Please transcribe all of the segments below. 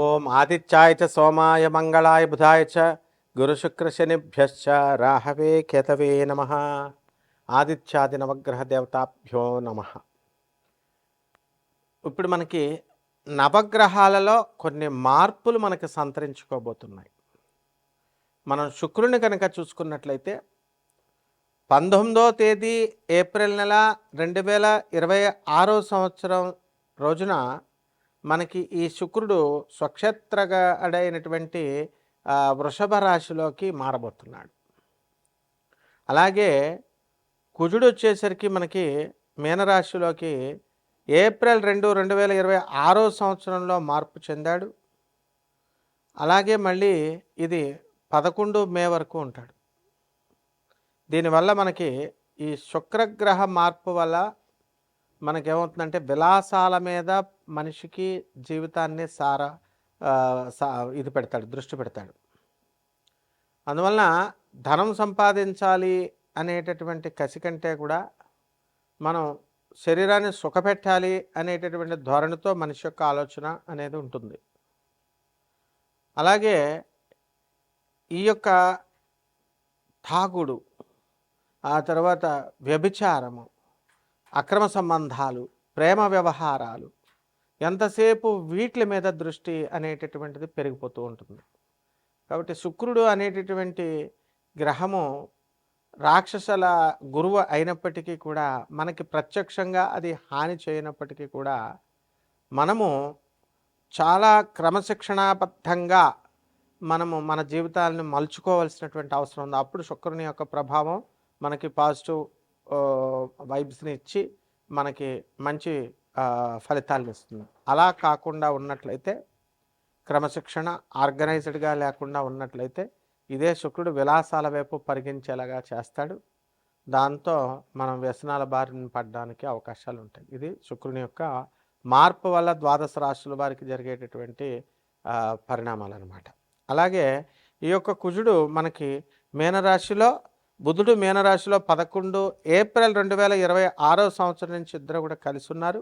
ఓం ఆదిత్యాయ చ సోమాయ మంగళాయ బుధాయ చ గురుశుక్రశనిభ్యశ్చ రాహవే కేతవే నమ. ఆదిత్యాది నవగ్రహ దేవతాభ్యో నమ. ఇప్పుడు మనకి నవగ్రహాలలో కొన్ని మార్పులు మనకి సంతరించుకోబోతున్నాయి. మనం శుక్రుని కనుక చూసుకున్నట్లయితే 19వ తేదీ ఏప్రిల్ నెల 2026 సంవత్సరం రోజున మనకి ఈ శుక్రుడు స్వక్షేత్రగడైనటువంటి వృషభ రాశిలోకి మారబోతున్నాడు. అలాగే కుజుడు వచ్చేసరికి మనకి మీనరాశిలోకి ఏప్రిల్ 2, 2026 సంవత్సరంలో మార్పు చెందాడు. అలాగే మళ్ళీ ఇది 11 మే వరకు ఉంటాడు. దీనివల్ల మనకి ఈ శుక్రగ్రహ మార్పు వల్ల మనకేమవుతుందంటే విలాసాల మీద మనిషికి జీవితాన్ని ఇది పెడతాడు, దృష్టి పెడతాడు. అందువలన ధనం సంపాదించాలి అనేటటువంటి కసి కంటే కూడా మనం శరీరాన్ని సుఖపెట్టాలి అనేటటువంటి ధోరణితో మనిషి యొక్క ఆలోచన అనేది ఉంటుంది. అలాగే ఈ యొక్క తాగుడు, ఆ తర్వాత వ్యభిచారము, అక్రమ సంబంధాలు, ప్రేమ వ్యవహారాలు, ఎంతసేపు వీటి మీద దృష్టి అనేటటువంటిది పెరిగిపోతూ ఉంటుంది. కాబట్టి శుక్రుడు అనేటటువంటి గ్రహము రాక్షసుల గురువు అయినప్పటికీ కూడా మనకి ప్రత్యక్షంగా అది హాని చేయనప్పటికీ కూడా మనము చాలా క్రమశిక్షణాబద్ధంగా మనము మన జీవితాలను మలుచుకోవాల్సినటువంటి అవసరం ఉంది. అప్పుడు శుక్రుని యొక్క ప్రభావం మనకి పాజిటివ్ వైబ్స్ని ఇచ్చి మనకి మంచి ఫలితాలను ఇస్తుంది. అలా కాకుండా ఉన్నట్లయితే, క్రమశిక్షణ ఆర్గనైజ్డ్గా లేకుండా ఉన్నట్లయితే ఇదే శుక్రుడు విలాసాల వైపు పరిగించేలాగా చేస్తాడు. దాంతో మనం వ్యసనాల బారిన పడడానికి అవకాశాలు ఉంటాయి. ఇది శుక్రుని యొక్క మార్పు వల్ల ద్వాదశ రాశుల వారికి జరిగేటటువంటి పరిణామాలు అన్నమాట. అలాగే ఈ యొక్క కుజుడు మనకి మీనరాశిలో, బుధుడు మీనరాశిలో 11 ఏప్రిల్ 2026 సంవత్సరం నుంచి ఇద్దరు కూడా కలిసి ఉన్నారు.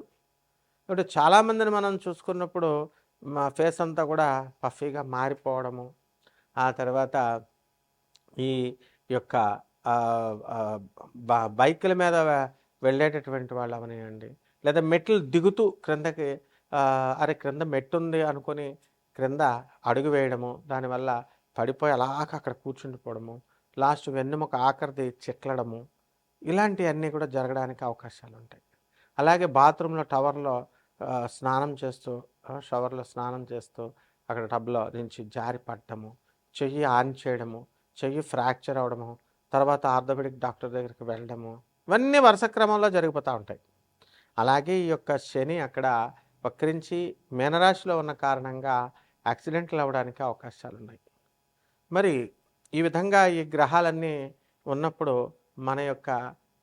ఇప్పుడు చాలామందిని మనం చూసుకున్నప్పుడు మా ఫేస్ అంతా కూడా పఫీగా మారిపోవడము, ఆ తర్వాత ఈ యొక్క బైకుల మీద వెళ్ళేటటువంటి వాళ్ళు అవనివ్వండి, లేదా మెట్లు దిగుతూ క్రిందకి అరే క్రింద మెట్టు ఉంది అనుకొని క్రింద అడుగు వేయడము, దానివల్ల పడిపోయి అలాగ అక్కడ కూర్చుండిపోవడము, లాస్ట్ వెన్నెముక ఆఖరిది చిట్లడము, ఇలాంటివన్నీ కూడా జరగడానికి అవకాశాలు ఉంటాయి. అలాగే బాత్రూంలో టవర్లో స్నానం చేస్తూ, షవర్లో స్నానం చేస్తూ అక్కడ టబ్లో నుంచి జారి పడటము, చెయ్యి ఆన్ చేయడము, చెయ్యి ఫ్రాక్చర్ అవ్వడము, తర్వాత ఆర్థోపెడిక్ డాక్టర్ దగ్గరికి వెళ్ళడము, ఇవన్నీ వరుస క్రమంలో జరిగిపోతూ ఉంటాయి. అలాగే ఈ యొక్క శని అక్కడ వక్రించి మీనరాశిలో ఉన్న కారణంగా యాక్సిడెంట్లు అవ్వడానికి అవకాశాలు ఉన్నాయి. మరి ఈ విధంగా ఈ గ్రహాలన్నీ ఉన్నప్పుడు మన యొక్క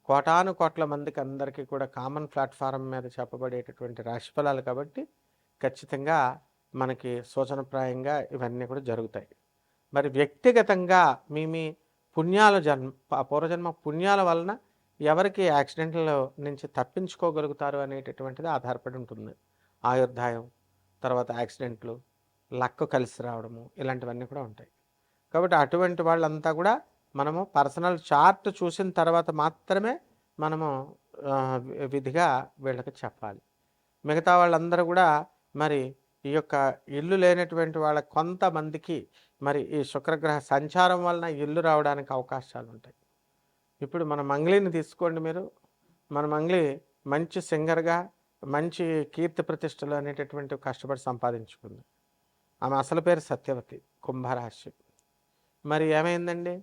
కోటాను కోట్ల మందికి అందరికీ కూడా కామన్ ప్లాట్ఫారం మీద చెప్పబడేటటువంటి రాశిఫలాలు కాబట్టి ఖచ్చితంగా మనకి సూచనప్రాయంగా ఇవన్నీ కూడా జరుగుతాయి. మరి వ్యక్తిగతంగా మీ పుణ్యాల పూర్వజన్మ పుణ్యాల వలన ఎవరికి యాక్సిడెంట్ల నుంచి తప్పించుకోగలుగుతారు అనేటటువంటిది ఆధారపడి ఉంటుంది. ఆయుర్దాయం, తర్వాత యాక్సిడెంట్లు, లక్ కలిసి రావడము, ఇలాంటివన్నీ కూడా ఉంటాయి. కాబట్టి అటువంటి వాళ్ళంతా కూడా మనము పర్సనల్ చార్ట్ చూసిన తర్వాత మాత్రమే మనము విధిగా వీళ్ళకి చెప్పాలి. మిగతా వాళ్ళందరూ కూడా మరి ఈ యొక్క ఇల్లు లేనటువంటి వాళ్ళ కొంతమందికి మరి ఈ శుక్రగ్రహ సంచారం వలన ఇల్లు రావడానికి అవకాశాలు ఉంటాయి. ఇప్పుడు మన మంగ్లీని తీసుకోండి మీరు. మన మంగ్లీ మంచి సింగర్గా, మంచి కీర్తి ప్రతిష్టలు అనేటటువంటి కష్టపడి సంపాదించుకుంది. ఆమె అసలు పేరు సత్యవతి, కుంభరాశి. మరి ఏమైందండి?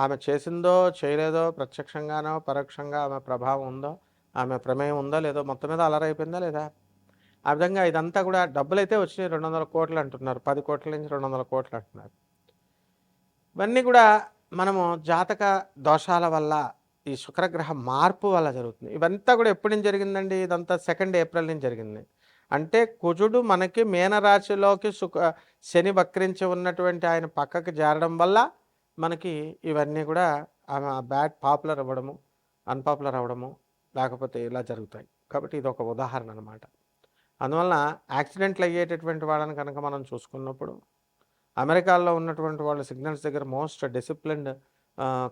ఆమె చేసిందో చేయలేదో, ప్రత్యక్షంగానో పరోక్షంగా ఆమె ప్రభావం ఉందో, ఆమె ప్రమేయం ఉందో లేదో, మొత్తం మీద అలరైపోయిందా లేదా? ఆ విధంగా ఇదంతా కూడా డబ్బులైతే వచ్చినాయి, 200 కోట్లు అంటున్నారు, 10 కోట్ల నుంచి 200 కోట్లు అంటున్నారు. ఇవన్నీ కూడా మనము జాతక దోషాల వల్ల, ఈ శుక్రగ్రహ మార్పు వల్ల జరుగుతుంది. ఇవంతా కూడా ఎప్పటి నుంచి జరిగిందండి? ఇదంతా 2 ఏప్రిల్ నుంచి జరిగింది. అంటే కుజుడు మనకి మీనరాశిలోకి శని వక్రించి ఉన్నటువంటి ఆయన పక్కకి చేరడం వల్ల మనకి ఇవన్నీ కూడా బ్యాడ్ పాపులర్ అవ్వడము, అన్పాపులర్ అవ్వడము, లేకపోతే ఇలా జరుగుతాయి. కాబట్టి ఇది ఒక ఉదాహరణ అన్నమాట. అందువలన యాక్సిడెంట్లు అయ్యేటటువంటి వాళ్ళని కనుక మనం చూసుకున్నప్పుడు అమెరికాలో ఉన్నటువంటి వాళ్ళు సిగ్నల్స్ దగ్గర మోస్ట్ డిసిప్లిన్డ్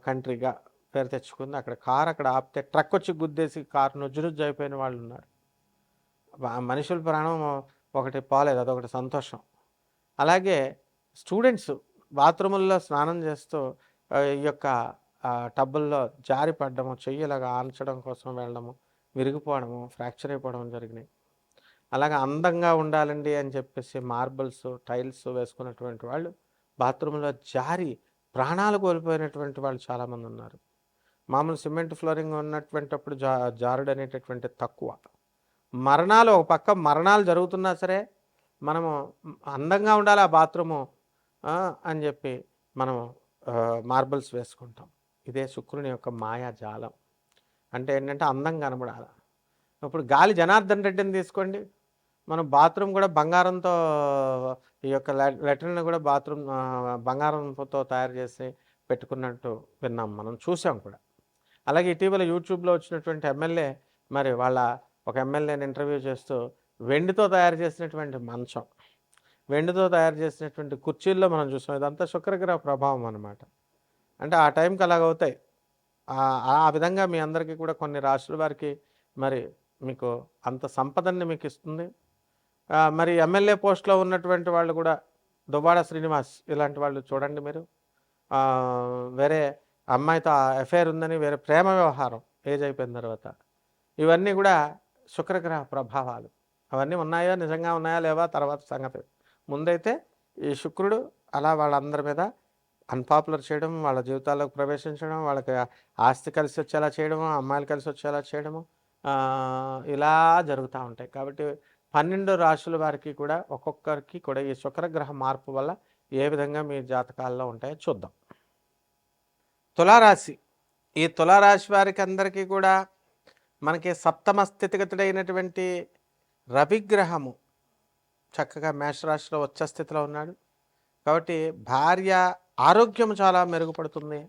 కంట్రీగా పేరు తెచ్చుకుంది. అక్కడ కారు అక్కడ ఆపితే ట్రక్ వచ్చి గుద్దేసి కారు నుజ్జు అయిపోయిన వాళ్ళు ఉన్నారు. మనుషుల ప్రాణం ఒకటి పోలేదు, అదొకటి సంతోషం. అలాగే స్టూడెంట్స్ బాత్రూముల్లో స్నానం చేస్తూ ఈ యొక్క టబ్బుల్లో జారి పడ్డము, చెయ్యిలాగా ఆల్చడం కోసం వెళ్ళడము, విరిగిపోవడము, ఫ్రాక్చర్ అయిపోవడం జరిగినాయి. అలాగే అందంగా ఉండాలండి అని చెప్పేసి మార్బుల్స్, టైల్స్ వేసుకున్నటువంటి వాళ్ళు బాత్రూంలో జారి ప్రాణాలు కోల్పోయినటువంటి వాళ్ళు చాలామంది ఉన్నారు. మామూలు సిమెంట్ ఫ్లోరింగ్ ఉన్నటువంటిప్పుడు జారుడు అనేటటువంటి తక్కువ. మరణాలు ఒక పక్క మరణాలు జరుగుతున్నా సరే మనము అందంగా ఉండాలి ఆ బాత్రూము అని చెప్పి మనం మార్బుల్స్ వేసుకుంటాం. ఇదే శుక్రుని యొక్క మాయాజాలం. అంటే ఏంటంటే అందం కనబడాలి. ఇప్పుడు గాలి జనార్దన్ రెడ్డిని తీసుకోండి, మనం బాత్రూమ్ కూడా బంగారంతో, ఈ యొక్క లెటర్ని కూడా బాత్రూమ్ బంగారంతో తయారు చేసి పెట్టుకున్నట్టు విన్నాం, మనం చూసాం కూడా. అలాగే ఇటీవల యూట్యూబ్లో వచ్చినటువంటి ఎమ్మెల్యే, మరి వాళ్ళ ఒక ఎమ్మెల్యేని ఇంటర్వ్యూ చేస్తూ వెండితో తయారు చేసినటువంటి మంచం, వెండితో తయారు చేసినటువంటి కుర్చీల్లో మనం చూసాం. ఇదంతా శుక్రగ్రహ ప్రభావం అన్నమాట. అంటే ఆ టైంకి అలాగవుతాయి. ఆ విధంగా మీ అందరికీ కూడా కొన్ని రాశుల వారికి మరి మీకు అంత సంపదన్ని మీకు ఇస్తుంది. మరి ఎమ్మెల్యే పోస్ట్లో ఉన్నటువంటి వాళ్ళు కూడా దువ్వాడ శ్రీనివాస్ ఇలాంటి వాళ్ళు చూడండి మీరు, వేరే అమ్మాయితో ఎఫైర్ ఉందని వేరే ప్రేమ వ్యవహారం ఏజ్ అయిపోయిన తర్వాత, ఇవన్నీ కూడా శుక్రగ్రహ ప్రభావాలు. అవన్నీ ఉన్నాయా, నిజంగా ఉన్నాయా లేవా తర్వాత సంగతి. ముందైతే ఈ శుక్రుడు అలా వాళ్ళందరి మీద అన్పాపులర్ చేయడం, వాళ్ళ జీవితాల్లోకి ప్రవేశించడం, వాళ్ళకి ఆస్తి కలిసి వచ్చేలా చేయడము, అమ్మాయిలు కలిసి వచ్చేలా చేయడము, ఇలా జరుగుతూ ఉంటాయి. కాబట్టి 12 రాశుల వారికి కూడా ఒక్కొక్కరికి కూడా ఈ శుక్రగ్రహ మార్పు వల్ల ఏ విధంగా మీ జాతకాల్లో ఉంటాయో చూద్దాం. తులారాశి. ఈ తులారాశి వారికి అందరికీ కూడా మనకి సప్తమ స్థితిగతుడైనటువంటి రవిగ్రహము చక్కగా మేషరాశిలో ఉచ్చ స్థితిలో ఉన్నాడు. కాబట్టి భార్య ఆరోగ్యం చాలా మెరుగుపడుతుంది.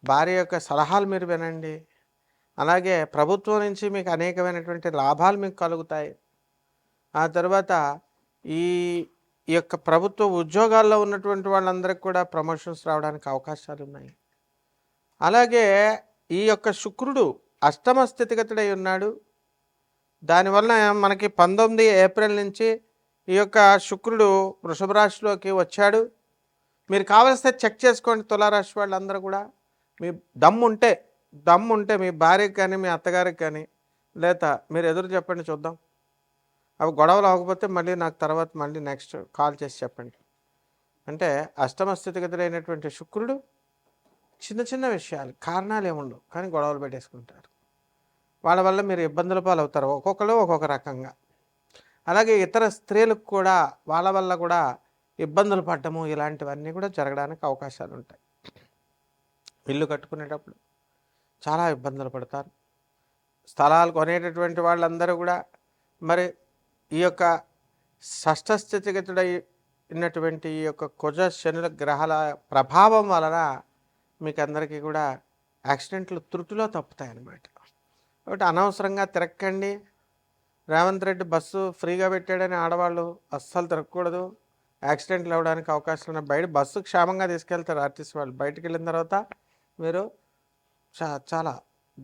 భార్య యొక్క సలహాలు మీరు వినండి. అలాగే ప్రభుత్వం నుంచి మీకు అనేకమైనటువంటి లాభాలు మీకు కలుగుతాయి. ఆ తర్వాత ఈ యొక్క ప్రభుత్వ ఉద్యోగాల్లో ఉన్నటువంటి వాళ్ళందరికీ కూడా ప్రమోషన్స్ రావడానికి అవకాశాలు ఉన్నాయి. అలాగే ఈ యొక్క శుక్రుడు అష్టమ స్థితిగతుడై ఉన్నాడు. దానివల్ల మనకి 19 ఏప్రిల్ నుంచి ఈ యొక్క శుక్రుడు వృషభ రాశిలోకి వచ్చాడు. మీరు కావలిస్తే చెక్ చేసుకోండి తులారాశి వాళ్ళందరూ కూడా. మీ దమ్ముంటే మీ భార్యకి కానీ మీ అత్తగారికి కానీ, లేదా మీరు ఎదురు చెప్పండి చూద్దాం. అవి గొడవలు అవ్వకపోతే మళ్ళీ నాకు తర్వాత మళ్ళీ నెక్స్ట్ కాల్ చేసి చెప్పండి. అంటే అష్టమ స్థితిగతుడైనటువంటి శుక్రుడు చిన్న చిన్న విషయాలు కారణాలు ఏముండవు కానీ గొడవలు పెట్టేసుకుంటారు. వాళ్ళ వల్ల మీరు ఇబ్బందుల పాలవుతారు, ఒక్కొక్కరు ఒక్కొక్క రకంగా. అలాగే ఇతర స్త్రీలకు కూడా వాళ్ళ వల్ల కూడా ఇబ్బందులు పడటము, ఇలాంటివన్నీ కూడా జరగడానికి అవకాశాలు ఉంటాయి. ఇల్లు కట్టుకునేటప్పుడు చాలా ఇబ్బందులు పడతారు. స్థలాలు కొనేటటువంటి వాళ్ళందరూ కూడా మరి ఈ యొక్క షష్ఠ స్థితిగతుడైనటువంటి ఈ యొక్క కుజ శనుల గ్రహాల ప్రభావం వలన మీకు అందరికీ కూడా యాక్సిడెంట్లు త్రుటిలో తప్పుతాయి అన్నమాట. కాబట్టి అనవసరంగా తిరక్కండి. రేవంత్ రెడ్డి బస్సు ఫ్రీగా పెట్టాడని ఆడవాళ్ళు అస్సలు తిరగకూడదు. యాక్సిడెంట్లు అవ్వడానికి అవకాశం ఉన్న బయట బస్సు క్షేమంగా తీసుకెళ్తారు ఆర్టీసీ వాళ్ళు. బయటికి వెళ్ళిన తర్వాత మీరు చాలా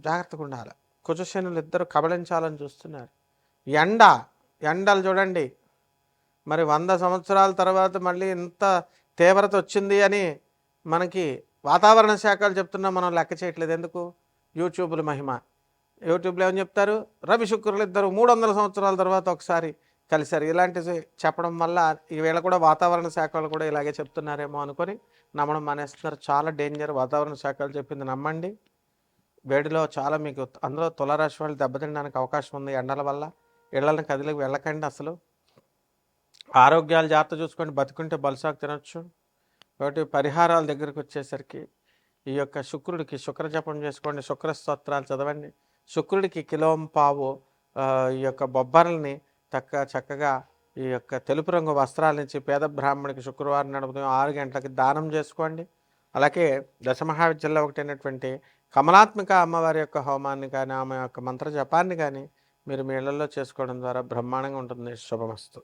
జాగ్రత్తగా ఉండాలి. కుజశనులు ఇద్దరు కబళించాలని చూస్తున్నారు. ఎండలు చూడండి, మరి 100 సంవత్సరాల తర్వాత మళ్ళీ ఇంత తీవ్రత వచ్చింది అని మనకి వాతావరణ శాఖలు చెప్తున్నా మనం లెక్క చేయట్లేదు. ఎందుకు? యూట్యూబ్ల మహిమ. యూట్యూబ్లో ఏమని చెప్తారు? రవి శుక్రులు ఇద్దరు 300 సంవత్సరాల తర్వాత ఒకసారి కలిశారు. ఇలాంటివి చెప్పడం వల్ల ఈవేళ కూడా వాతావరణ శాఖలు కూడా ఇలాగే చెప్తున్నారేమో అనుకొని నమ్మడం మానేస్తున్నారు. చాలా డేంజర్. వాతావరణ శాఖలు చెప్పింది నమ్మండి. వేడిలో చాలా మీకు అందులో తులారాశి వాళ్ళు దెబ్బతినడానికి అవకాశం ఉంది ఎండల వల్ల. ఇళ్లను కదిలికి వెళ్ళకండి అసలు. ఆరోగ్యాలు జాగ్రత్త చూసుకొని బతుకుంటే బలుసాకు తినొచ్చు. కాబట్టి పరిహారాల దగ్గరికి వచ్చేసరికి ఈ యొక్క శుక్రుడికి శుక్రజపం చేసుకోండి, శుక్ర స్తోత్రాలు చదవండి. శుక్రుడికి కిలోంపావు ఈ యొక్క బొబ్బర్లని చక్కగా ఈ యొక్క తెలుపు రంగు వస్త్రాల నుంచి పేద బ్రాహ్మణికి శుక్రవారం నడుపుతాం 6 గంటలకి దానం చేసుకోండి. అలాగే దశమహావిద్యల్లో ఒకటైనటువంటి కమలాత్మిక అమ్మవారి యొక్క హోమాన్ని కానీ, ఆమె యొక్క మంత్ర జపాన్ని కానీ మీరు మీ ఇళ్లలో చేసుకోవడం ద్వారా బ్రహ్మాండంగా ఉంటుంది. శుభమస్తు.